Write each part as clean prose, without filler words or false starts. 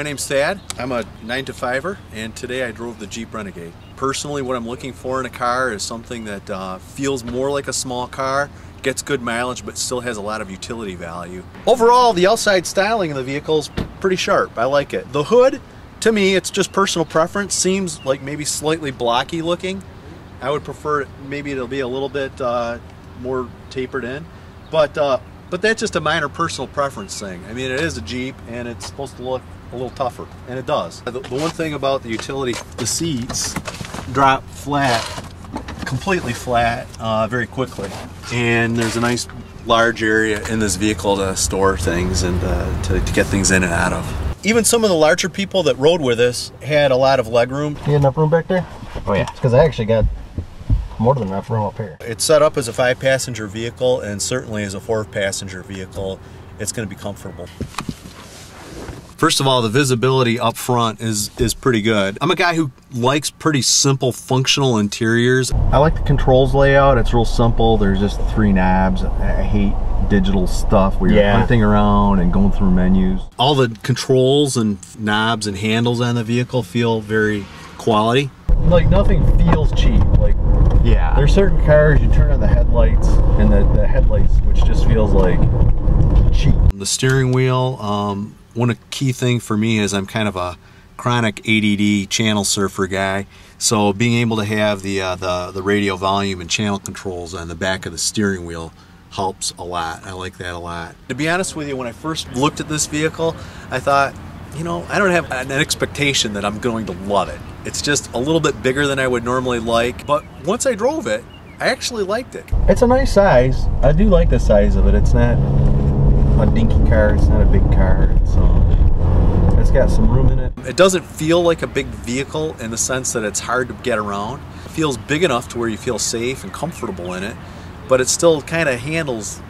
My name's Thad. I'm a 9-to-5er, and today I drove the Jeep Renegade. Personally, what I'm looking for in a car is something that feels more like a small car, gets good mileage, but still has a lot of utility value. Overall, the outside styling of the vehicle is pretty sharp. I like it. The hood, to me, it's just personal preference, seems like maybe slightly blocky looking. I would prefer maybe it'll be a little bit more tapered in, but that's just a minor personal preference thing. I mean, it is a Jeep, and it's supposed to look a little tougher, and it does. The one thing about the utility, the seats drop flat, completely flat, very quickly, and there's a nice large area in this vehicle to store things and to get things in and out of. Even some of the larger people that rode with us had a lot of leg room. You had enough room back there? Oh yeah, because I actually got more than enough room up here. It's set up as a 5-passenger vehicle, and certainly as a 4-passenger vehicle, it's going to be comfortable. First of all, the visibility up front is pretty good. I'm a guy who likes pretty simple functional interiors. I like the controls layout. It's real simple. There's just 3 knobs. I hate digital stuff where you're hunting around and going through menus. All the controls and knobs and handles on the vehicle feel very quality. Like nothing feels cheap. Like there's certain cars you turn on the headlights and the headlights, which just feels like cheap. The steering wheel, one key thing for me is I'm kind of a chronic ADD channel surfer guy, so being able to have the radio volume and channel controls on the back of the steering wheel helps a lot. I like that a lot. To be honest with you, when I first looked at this vehicle, I thought, you know, I don't have an expectation that I'm going to love it. It's just a little bit bigger than I would normally like, but once I drove it, I actually liked it. It's a nice size. I do like the size of it. It's not a dinky car, it's not a big car. It's got some room in it. It doesn't feel like a big vehicle in the sense that it's hard to get around. It feels big enough to where you feel safe and comfortable in it, but it still kind of handles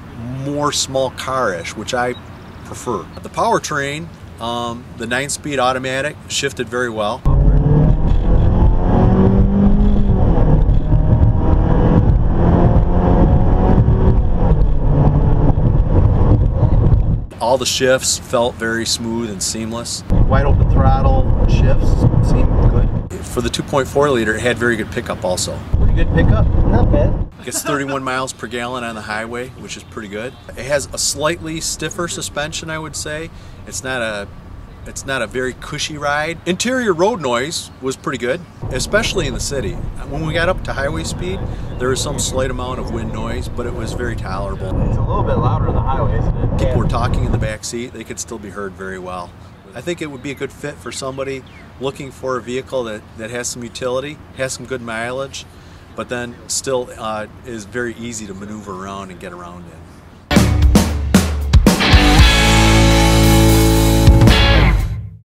more small car-ish, which I prefer. The powertrain, the 9-speed automatic, shifted very well. All the shifts felt very smooth and seamless. Wide open throttle shifts seem good. For the 2.4 liter, it had very good pickup also. Pretty good pickup, not bad. It gets 31 miles per gallon on the highway, which is pretty good. It has a slightly stiffer suspension, I would say. It's not a very cushy ride. Interior road noise was pretty good, especially in the city. When we got up to highway speed, there was some slight amount of wind noise, but it was very tolerable. It's a little bit louder on the highway, isn't it? People were talking in the back seat. They could still be heard very well. I think it would be a good fit for somebody looking for a vehicle that has some utility, has some good mileage, but then still is very easy to maneuver around and get around in.